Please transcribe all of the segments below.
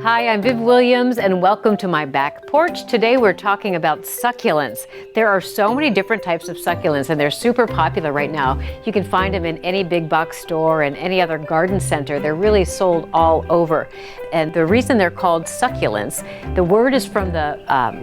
Hi, I'm Viv Williams and welcome to my back porch. Today we're talking about succulents. There are so many different types of succulents and they're super popular right now. You can find them in any big box store and any other garden center. They're really sold all over. And the reason they're called succulents, the word is from the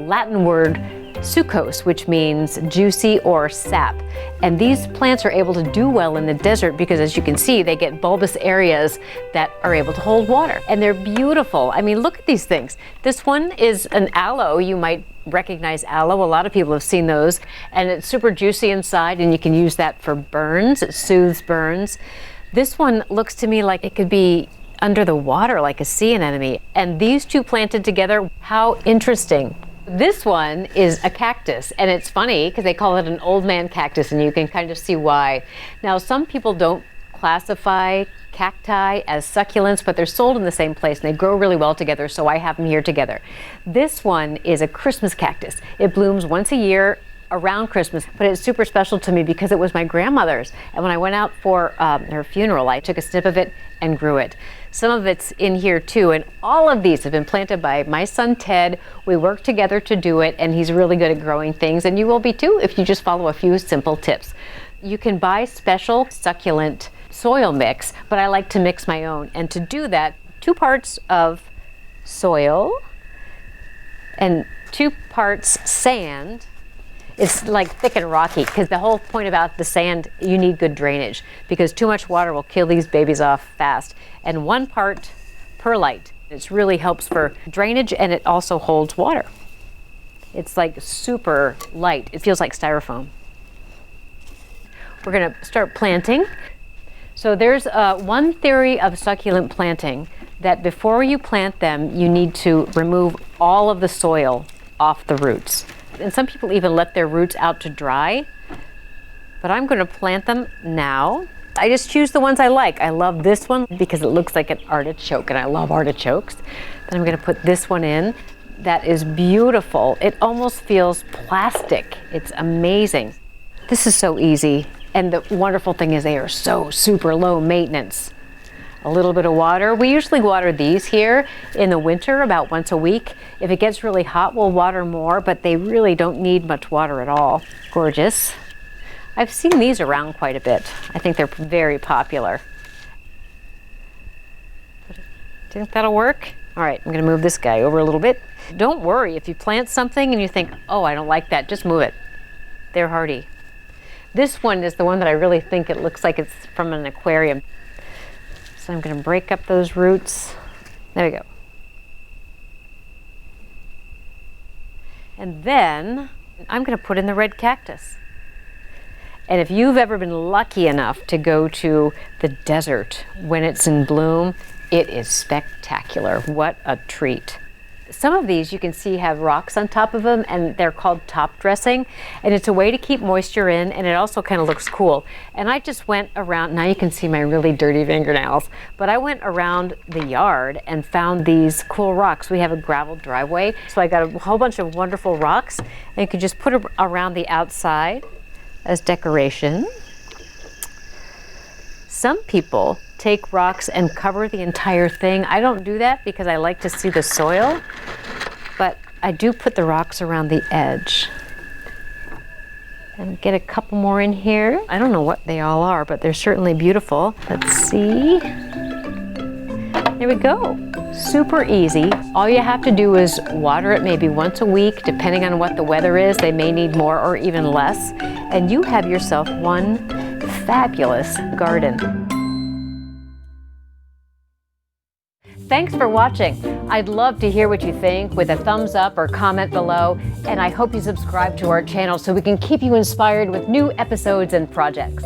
Latin word succos, which means juicy or sap. And these plants are able to do well in the desert because, as you can see, they get bulbous areas that are able to hold water. And they're beautiful. I mean, look at these things. This one is an aloe. You might recognize aloe. A lot of people have seen those. And it's super juicy inside, and you can use that for burns. It soothes burns. This one looks to me like it could be under the water, like a sea anemone. And these two planted together, how interesting. This one is a cactus, and it's funny because they call it an old man cactus, and you can kind of see why. Now, some people don't classify cacti as succulents, but they're sold in the same place and they grow really well together, so I have them here together. This one is a Christmas cactus. It blooms once a year around Christmas, but it's super special to me because it was my grandmother's, and when I went out for her funeral, I took a snip of it and grew it. Some of it's in here too, and all of these have been planted by my son Ted. We work together to do it, and he's really good at growing things, and you will be too if you just follow a few simple tips. You can buy special succulent soil mix, but I like to mix my own, and to do that, 2 parts of soil and 2 parts sand. It's like thick and rocky because the whole point about the sand, you need good drainage because too much water will kill these babies off fast. And 1 part perlite. It really helps for drainage, and it also holds water. It's like super light. It feels like styrofoam. We're going to start planting. So there's one theory of succulent planting that before you plant them, you need to remove all of the soil off the roots. And some people even let their roots out to dry, but I'm going to plant them now. I just choose the ones I like. I love this one because it looks like an artichoke, and I love artichokes. Then I'm going to put this one in. That is beautiful. It almost feels plastic. It's amazing. This is so easy, and the wonderful thing is they are so super low maintenance. A little bit of water. We usually water these here in the winter about once a week. If it gets really hot, we'll water more, but they really don't need much water at all. Gorgeous. I've seen these around quite a bit. I think they're very popular. Do you think that'll work? All right, I'm going to move this guy over a little bit. Don't worry if you plant something and you think, oh, I don't like that, just move it. They're hardy. This one is the one that I really think it looks like it's from an aquarium. So I'm going to break up those roots. There we go. And then I'm going to put in the red cactus. And if you've ever been lucky enough to go to the desert when it's in bloom, it is spectacular. What a treat. Some of these you can see have rocks on top of them, and they're called top dressing, and it's a way to keep moisture in, and it also kind of looks cool. And I just went around, now you can see my really dirty fingernails, but I went around the yard and found these cool rocks. We have a gravel driveway, so I got a whole bunch of wonderful rocks, and you can just put it around the outside as decoration. Some people take rocks and cover the entire thing. I don't do that because I like to see the soil, but I do put the rocks around the edge. And get a couple more in here. I don't know what they all are, but they're certainly beautiful. Let's see. There we go. Super easy. All you have to do is water it maybe once a week, depending on what the weather is. They may need more or even less. And you have yourself one fabulous garden. Thanks for watching. I'd love to hear what you think with a thumbs up or comment below, and I hope you subscribe to our channel so we can keep you inspired with new episodes and projects.